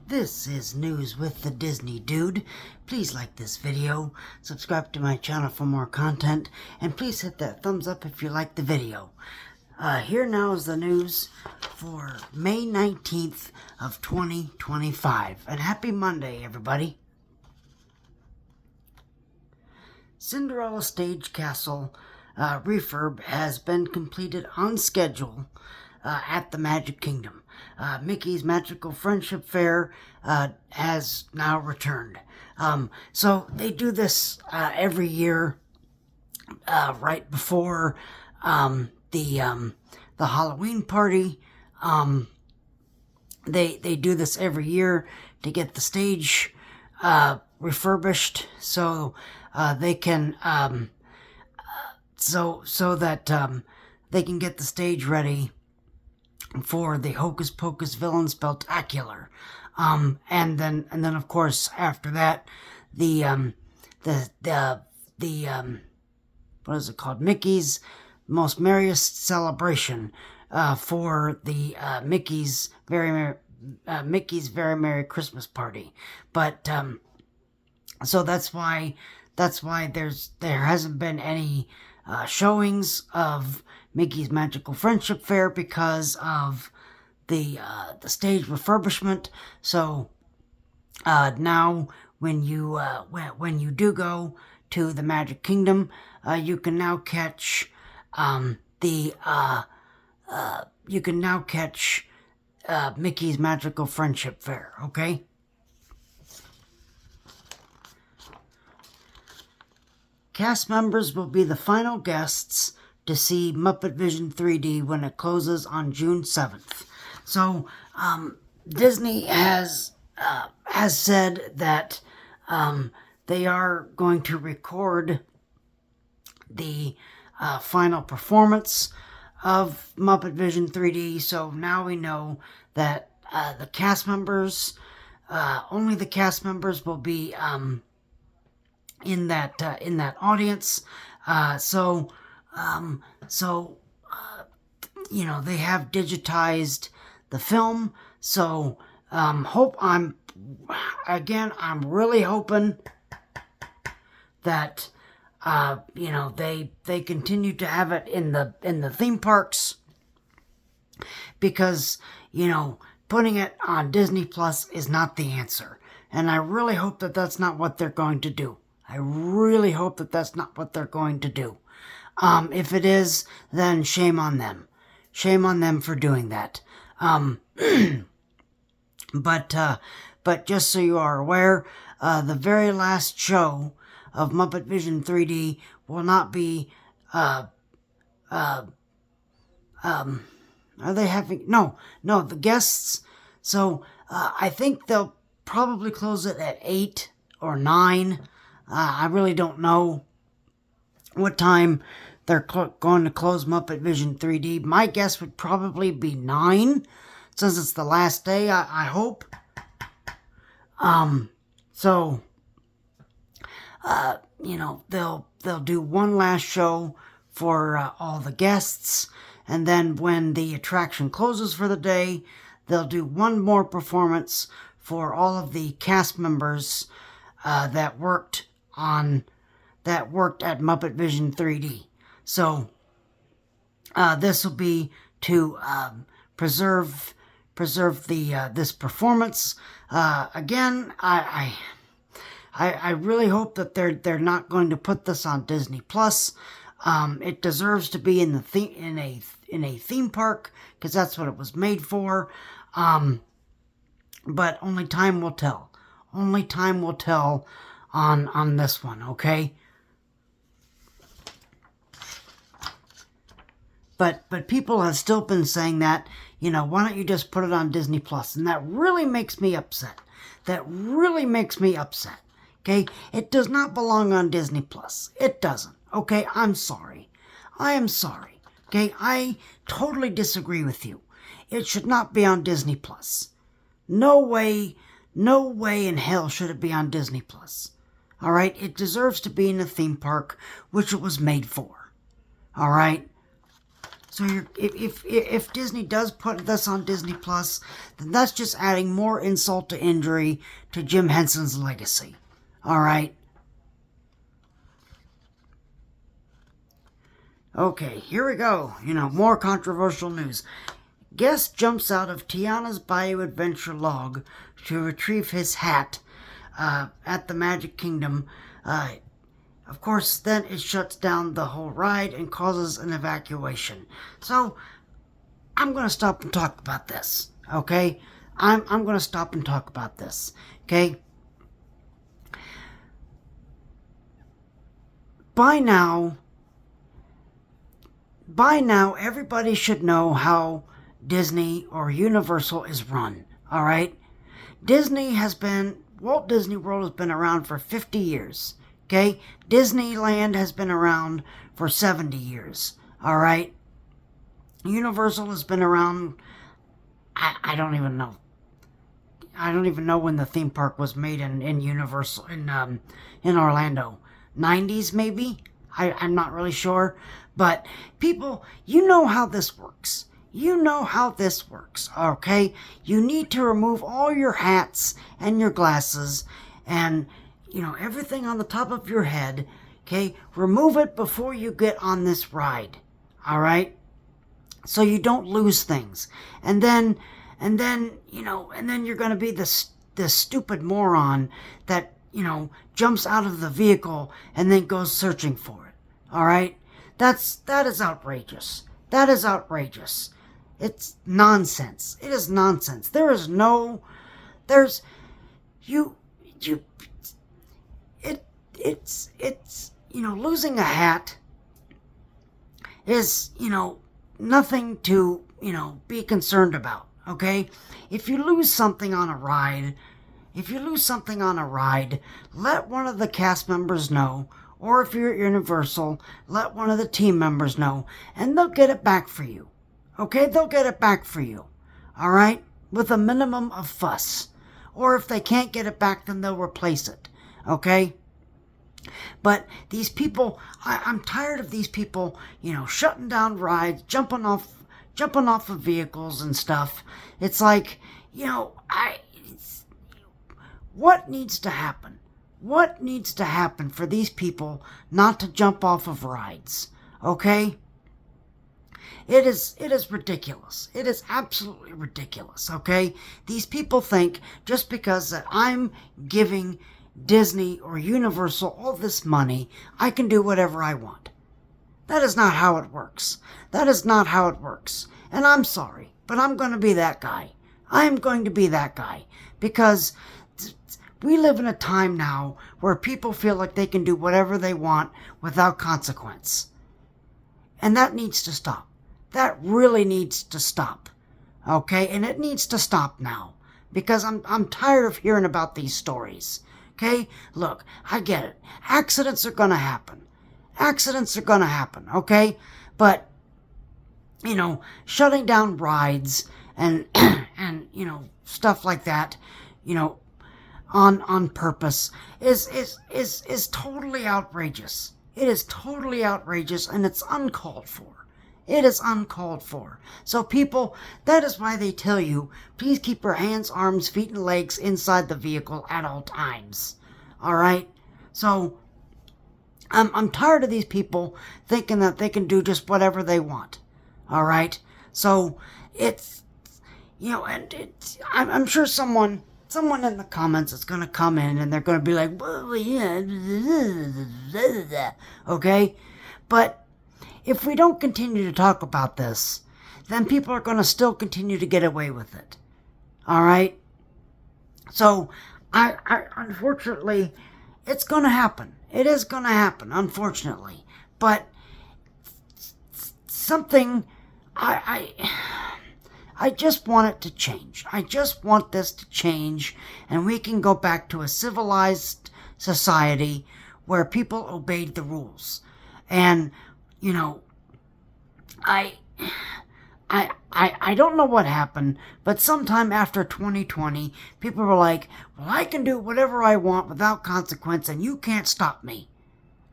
This is News with the Disney Dude. Please like this video, subscribe to my channel for more content, and please hit that thumbs up if you like the video. Here now is the news for May 19th of 2025. And happy Monday, everybody. Cinderella Stage Castle refurb has been completed on schedule at the Magic Kingdom. Mickey's Magical Friendship Fair has now returned. So they do this every year right before the Halloween party. They do this every year to get the stage refurbished, so they can so that they can get the stage ready for the Hocus Pocus Villain Spectacular. And then of course after that the what is it called? Mickey's Most Merriest Celebration for the Mickey's Very Merry Christmas Party. But so that's why there hasn't been any showings of Mickey's Magical Friendship Fair because of the stage refurbishment. So now when you do go to the Magic Kingdom, you can now catch Mickey's Magical Friendship Fair. Okay. Cast members will be the final guests to see Muppet Vision 3D when it closes on June 7th. So, Disney has said that they are going to record the final performance of Muppet Vision 3D. So now we know that the cast members, only the cast members will be in that audience. You know, they have digitized the film. So I'm really hoping that you know, they continue to have it in the theme parks, because you know, putting it on Disney Plus is not the answer, and I really hope that that's not what they're going to do. I really hope that that's not what they're going to do. If it is, then shame on them. Shame on them for doing that. But just so you are aware, the very last show of Muppet Vision 3D will not be, are they having, no, the guests, so, I think they'll probably close it at 8 or 9. I really don't know what time they're going to close Muppet Vision 3D. My guess would probably be 9, since it's the last day, I hope. So, you know, they'll do one last show for all the guests, and then when the attraction closes for the day, they'll do one more performance for all of the cast members that worked at Muppet Vision 3D. So this will be to preserve the this performance. Again, I really hope that they're not going to put this on Disney Plus. It deserves to be in a theme park, because that's what it was made for. But only time will tell. Only time will tell on this one, okay? But people have still been saying that, you know, why don't you just put it on Disney Plus? And that really makes me upset. That really makes me upset. Okay? It does not belong on Disney Plus. It doesn't. Okay? I'm sorry. I am sorry. Okay? I totally disagree with you. It should not be on Disney Plus. No way in hell should it be on Disney Plus. Alright? It deserves to be in a theme park, which it was made for. Alright? So if Disney does put this on Disney Plus, then that's just adding more insult to injury to Jim Henson's legacy. All right. Okay, here we go. More controversial news. Guest jumps out of Tiana's Bayou Adventure log to retrieve his hat at the Magic Kingdom. Of course, then it shuts down the whole ride and causes an evacuation. So, I'm going to stop and talk about this, okay? I'm going to stop and talk about this, okay? By now, everybody should know how Disney or Universal is run, all right? Walt Disney World has been around for 50 years. Okay, Disneyland has been around for 70 years. All right, Universal has been around. I don't even know. I don't even know when the theme park was made in Universal in Orlando. 90s maybe. I'm not really sure. But people, you know how this works. You know how this works. Okay, you need to remove all your hats and your glasses and everything on the top of your head, okay? Remove it before you get on this ride, all right? So you don't lose things. And then you're going to be this stupid moron that, jumps out of the vehicle and then goes searching for it, all right? That is outrageous. That is outrageous. It's nonsense. It is nonsense. It's losing a hat is, nothing to, be concerned about, okay? If you lose something on a ride, let one of the cast members know, or if you're at Universal, let one of the team members know, and they'll get it back for you, okay? They'll get it back for you, all right? With a minimum of fuss. Or if they can't get it back, then they'll replace it, okay? But these people, I'm tired of these people, shutting down rides, jumping off of vehicles and stuff. It's like, what needs to happen? What needs to happen for these people not to jump off of rides? Okay? It is ridiculous. It is absolutely ridiculous, okay? These people think just because that I'm giving Disney or Universal all this money, I can do whatever I want. That is not how it works. That is not how it works. And I'm sorry, but I'm going to be that guy. I am going to be that guy. Because we live in a time now where people feel like they can do whatever they want without consequence. And that needs to stop. That really needs to stop. Okay? And it needs to stop now. Because I'm tired of hearing about these stories. Okay? Look, I get it. Accidents are going to happen. Accidents are going to happen, okay? But, shutting down rides and stuff like that, on purpose is totally outrageous. It is totally outrageous, and it's uncalled for. It is uncalled for. So people, that is why they tell you, please keep your hands, arms, feet, and legs inside the vehicle at all times. Alright? So, I'm tired of these people thinking that they can do just whatever they want. Alright? So, it's, I'm sure someone in the comments is going to come in and they're going to be like, well, yeah, okay? But if we don't continue to talk about this, then people are going to still continue to get away with it. All right? So, I unfortunately, it's going to happen. It is going to happen, unfortunately. But something, I just want it to change. I just want this to change, and we can go back to a civilized society where people obeyed the rules. And, I don't know what happened, but sometime after 2020, people were like, well, I can do whatever I want without consequence, and you can't stop me.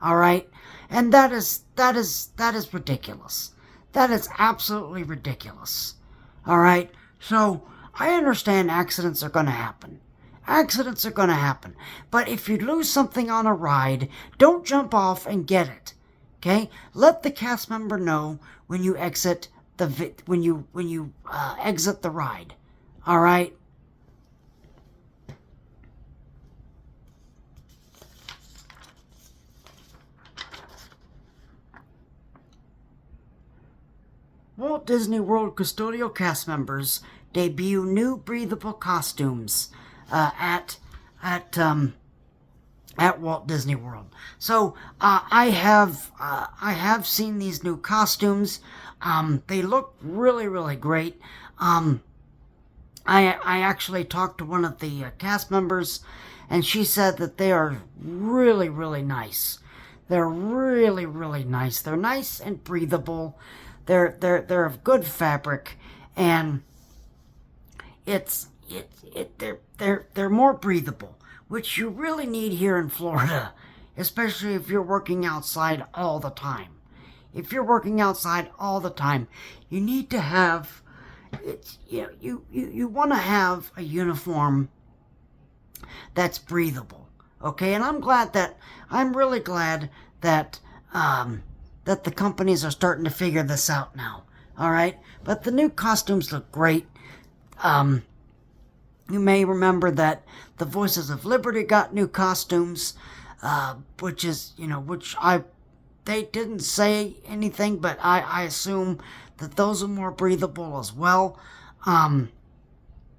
All right? And that is ridiculous. That is absolutely ridiculous. All right? So, I understand accidents are going to happen. Accidents are going to happen. But if you lose something on a ride, don't jump off and get it. Okay? Let the cast member know when you exit exit the ride. All right? Walt Disney World custodial cast members debut new breathable costumes at Walt Disney World. So I have seen these new costumes. They look really, really great. I actually talked to one of the cast members, and she said that they are really, really nice. They're really, really nice. They're nice and breathable. They're of good fabric, and they're more breathable, which you really need here in Florida, especially if you're working outside all the time. If you're working outside all the time, you need to have you want to have a uniform that's breathable. Okay, and I'm really glad that that the companies are starting to figure this out now. All right, but the new costumes look great. You may remember that the Voices of Liberty got new costumes, which they didn't say anything, but I assume that those are more breathable as well. And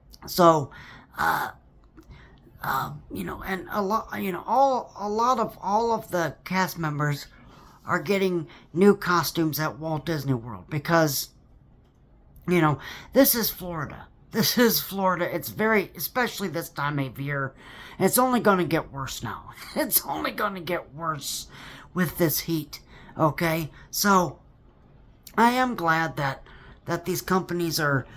all of the cast members are getting new costumes at Walt Disney World because, this is Florida. This is Florida. It's especially this time of year, it's only going to get worse now. It's only going to get worse with this heat. Okay? So, I am glad that these companies are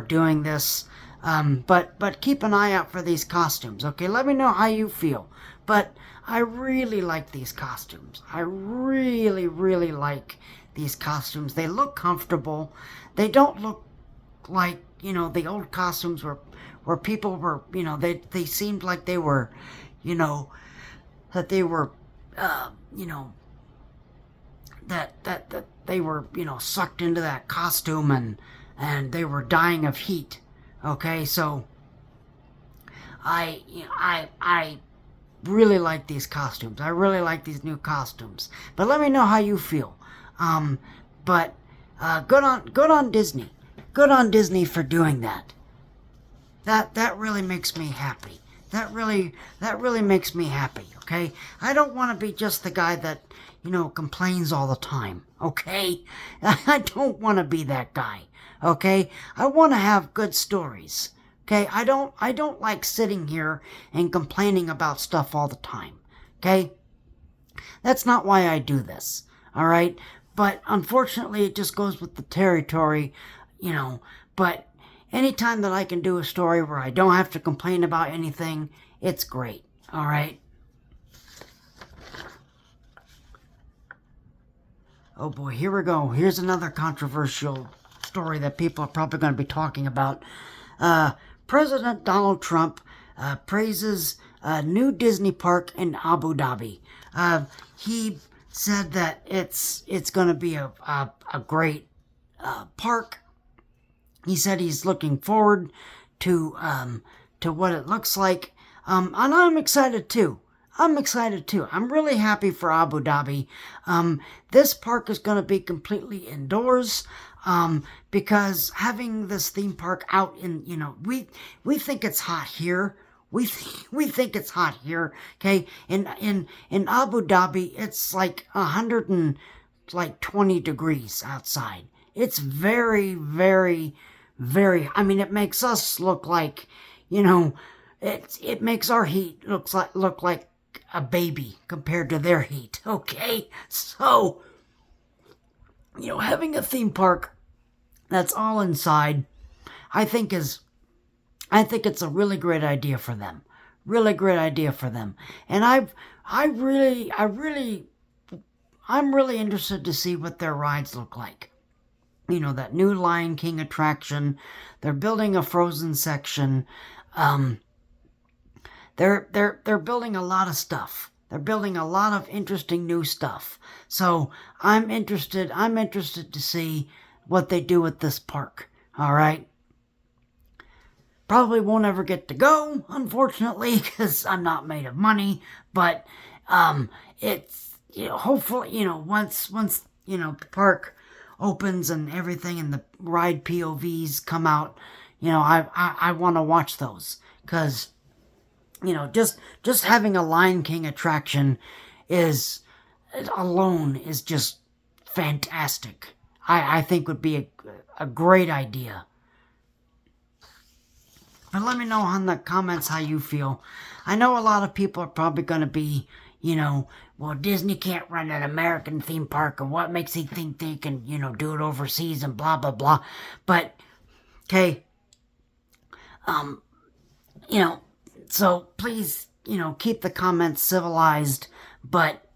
doing this. But keep an eye out for these costumes. Okay? Let me know how you feel. But I really like these costumes. I really, really like these costumes. They look comfortable. They don't look like, the old costumes where people were, they seemed like they were, that they were, that they were, sucked into that costume and they were dying of heat. Okay, so I really like these costumes. I really like these new costumes. But let me know how you feel. Good on Disney. Good on Disney for doing that. That really makes me happy. That really makes me happy, okay? I don't want to be just the guy that, complains all the time, okay? I don't want to be that guy, okay? I want to have good stories, okay? I don't like sitting here and complaining about stuff all the time, okay? That's not why I do this, all right? But unfortunately, it just goes with the territory, but anytime that I can do a story where I don't have to complain about anything, it's great, all right? Oh boy, here we go. Here's another controversial story that people are probably going to be talking about. President Donald Trump praises a new Disney park in Abu Dhabi. He said that it's going to be a great park. He said he's looking forward to what it looks like, and I'm excited too. I'm really happy for Abu Dhabi. This park is going to be completely indoors, because having this theme park out in, we think it's hot here. We think it's hot here. Okay, in Abu Dhabi, it's like 120 degrees outside. It's very, very, very. I mean, it makes us look like, it makes our heat look like a baby compared to their heat. Okay, so having a theme park that's all inside, I think it's a really great idea for them. Really great idea for them. And I'm really interested to see what their rides look like. that new Lion King attraction. They're building a Frozen section. They're building a lot of stuff. They're building a lot of interesting new stuff. So I'm interested to see what they do with this park. All right. Probably won't ever get to go, unfortunately, because I'm not made of money. But it's hopefully once the park opens and everything and the ride POVs come out, I want to watch those because just having a Lion King attraction alone is just fantastic. I think would be a great idea. But let me know in the comments how you feel. I know a lot of people are probably going to be, well, Disney can't run an American theme park, and what makes he think they can, do it overseas and blah, blah, blah. But, okay, so please, keep the comments civilized. But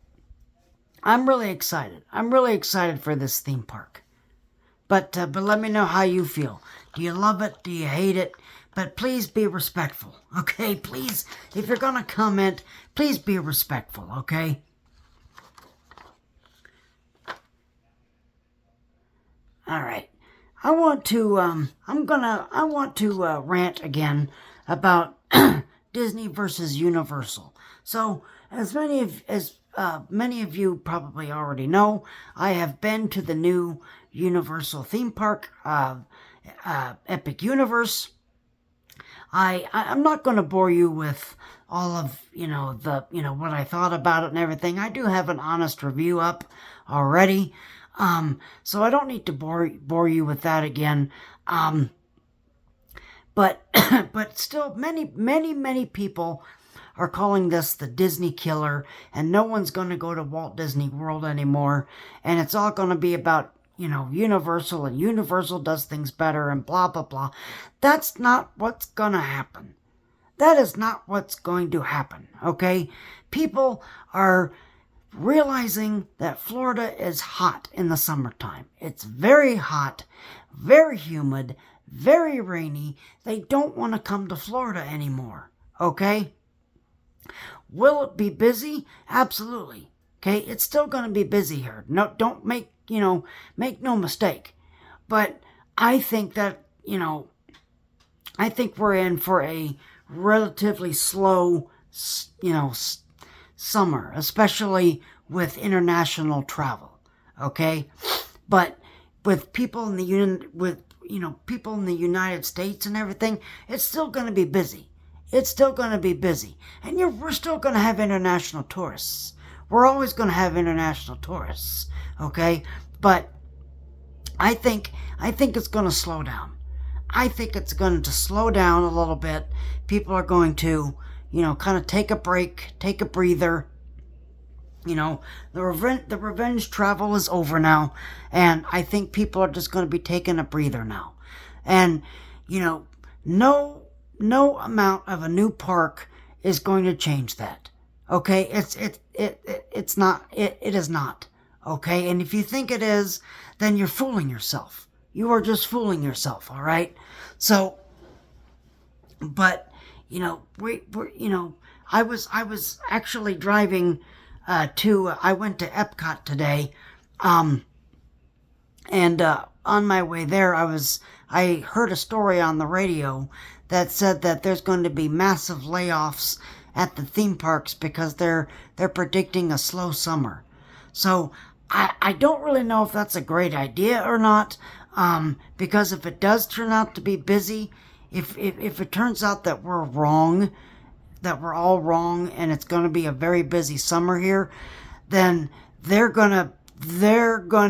I'm really excited. I'm really excited for this theme park. But let me know how you feel. Do you love it? Do you hate it? But please be respectful, okay? Please, if you're going to comment, please be respectful, okay? All right. I want to rant again about Disney versus Universal. So, as many of you probably already know, I have been to the new Universal theme park, Epic Universe. I'm not going to bore you with all of, what I thought about it and everything. I do have an honest review up already. So I don't need to bore you with that again. But still many people are calling this the Disney killer, and no one's going to go to Walt Disney World anymore. And it's all going to be about Universal, and Universal does things better and blah, blah, blah. That's not what's gonna happen. That is not what's going to happen, okay? People are realizing that Florida is hot in the summertime. It's very hot, very humid, very rainy. They don't want to come to Florida anymore, okay? Will it be busy? Absolutely. Okay, it's still going to be busy here. No, don't make no mistake. But I think that, I think we're in for a relatively slow, summer, especially with international travel. Okay, but with people in people in the United States and everything, it's still going to be busy. It's still going to be busy, and we're still going to have international tourists. We're always going to have international tourists, okay? But I think it's going to slow down. I think it's going to slow down a little bit. People are going to, kind of take a break, take a breather. The revenge travel is over now, and I think people are just going to be taking a breather now. And, no amount of a new park is going to change that. Okay, it is not. Okay, and if you think it is, then you're fooling yourself. You are just fooling yourself, all right? So, but, I was actually driving I went to Epcot today, and on my way there, I heard a story on the radio that said that there's going to be massive layoffs at the theme parks because they're predicting a slow summer. So I don't really know if that's a great idea or not, because if it does turn out to be busy, if it turns out that we're wrong, that we're all wrong, and it's going to be a very busy summer here, then they're gonna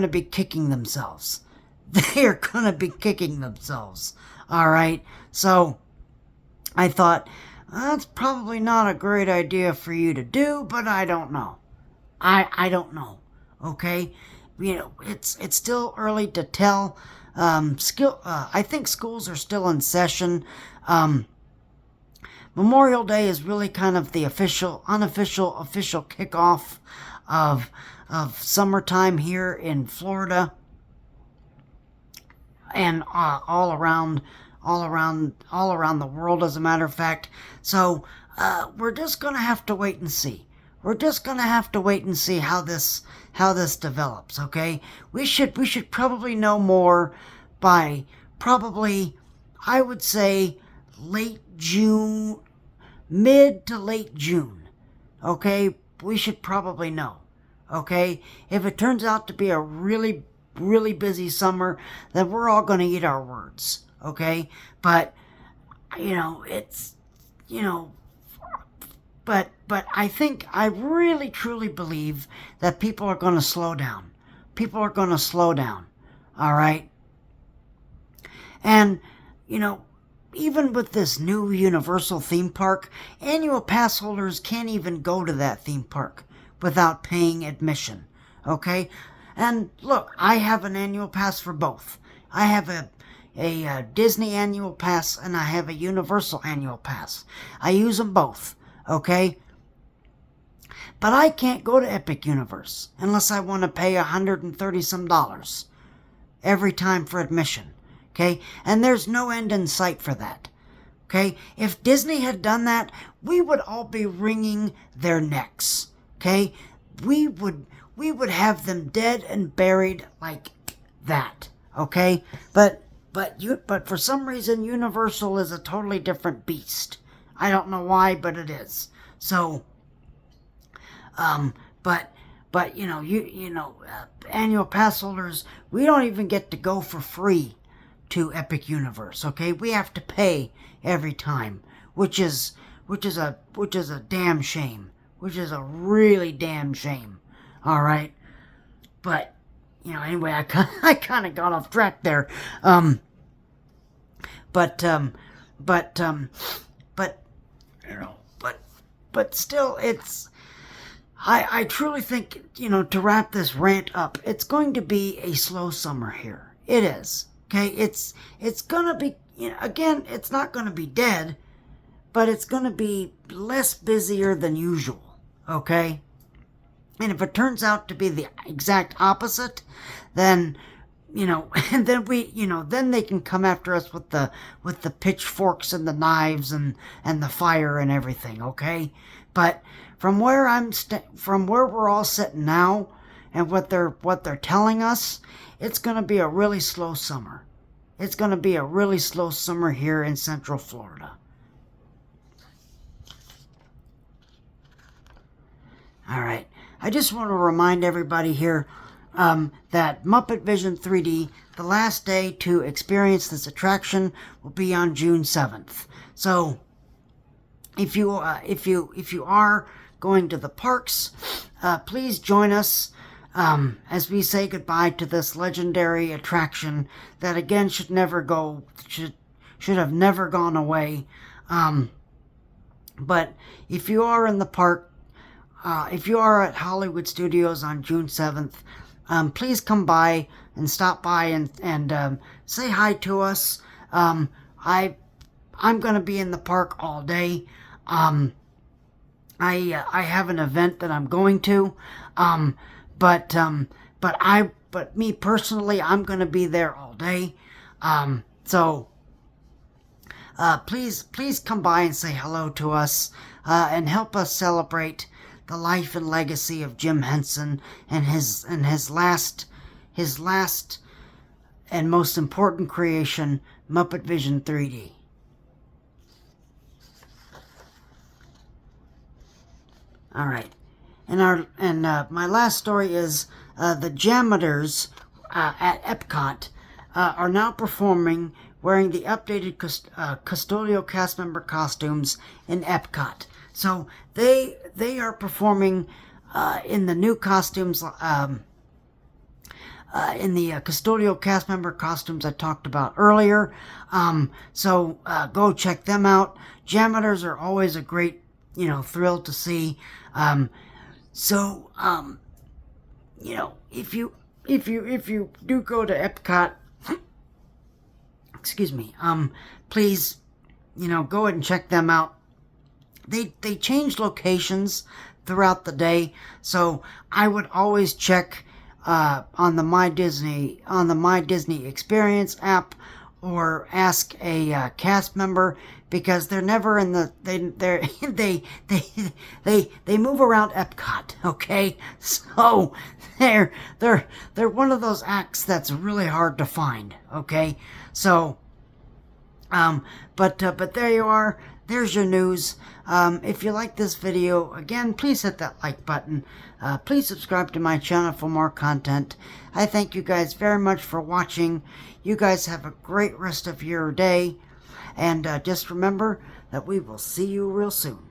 be kicking themselves. They're gonna be kicking themselves. All right. So I thought, that's probably not a great idea for you to do, but I don't know. I don't know. Okay, it's still early to tell. I think schools are still in session. Memorial Day is really kind of the unofficial kickoff of summertime here in Florida. and all around the world, as a matter of fact. So we're just gonna have to wait and see. We're just gonna have to wait and see how this develops. Okay, we should probably know more by probably, I would say, late June, mid to late June. Okay, we should probably know. Okay, if it turns out to be a really busy summer, then we're all going to eat our words. Okay, but it's but I really truly believe that people are going to slow down. People are going to slow down. All right, and even with this new Universal theme park, annual pass holders can't even go to that theme park without paying admission. Okay? And look, I have an annual pass for both. I have a Disney annual pass and I have a Universal annual pass. I use them both. Okay? But I can't go to Epic Universe unless I want to pay $130 some every time for admission. Okay? And there's no end in sight for that. Okay? If Disney had done that, we would all be wringing their necks. Okay? We would have them dead and buried like that. Okay? But for some reason, Universal is a totally different beast. I don't know why, but it is. So, annual pass holders, we don't even get to go for free to Epic Universe. Okay, we have to pay every time, which is a damn shame. Which is a really damn shame. All right, but anyway, I kind of got off track there. But still, it's. I truly think, to wrap this rant up, it's going to be a slow summer here. It is. Okay, it's gonna be, again, it's not gonna be dead, but it's gonna be less busier than usual. Okay, and if it turns out to be the exact opposite, then and then then they can come after us with the pitchforks and the knives and the fire and everything. Okay, but from where we're all sitting now, and what they're telling us, it's going to be a really slow summer. It's going to be a really slow summer here in Central Florida. All right. I just want to remind everybody here that Muppet Vision 3D, the last day to experience this attraction, will be on June 7th. So, if you are going to the parks, please join us as we say goodbye to this legendary attraction that again should have never gone away. But if you are in the park, if you are at Hollywood Studios on June 7th, please come by and stop by and say hi to us. I'm going to be in the park all day. I have an event that I'm going to, but me personally, I'm going to be there all day. So please come by and say hello to us, and help us celebrate the life and legacy of Jim Henson and his last and most important creation, Muppet Vision 3D. All right, and my last story is the JAMMers at Epcot are now performing wearing the updated custodial cast member costumes in Epcot. So they are performing in the new costumes, in the custodial cast member costumes I talked about earlier. So go check them out. JAMMers are always a great thrill to see. If you do go to Epcot, excuse me, please, go ahead and check them out. They change locations throughout the day, so I would always check on the My Disney Experience app, or ask a cast member, because they're never in the they move around Epcot. Okay, so they're one of those acts that's really hard to find. Okay, so but there you are. There's your news. If you like this video, again, please hit that like button. Please subscribe to my channel for more content. I thank you guys very much for watching. You guys have a great rest of your day. And just remember that we will see you real soon.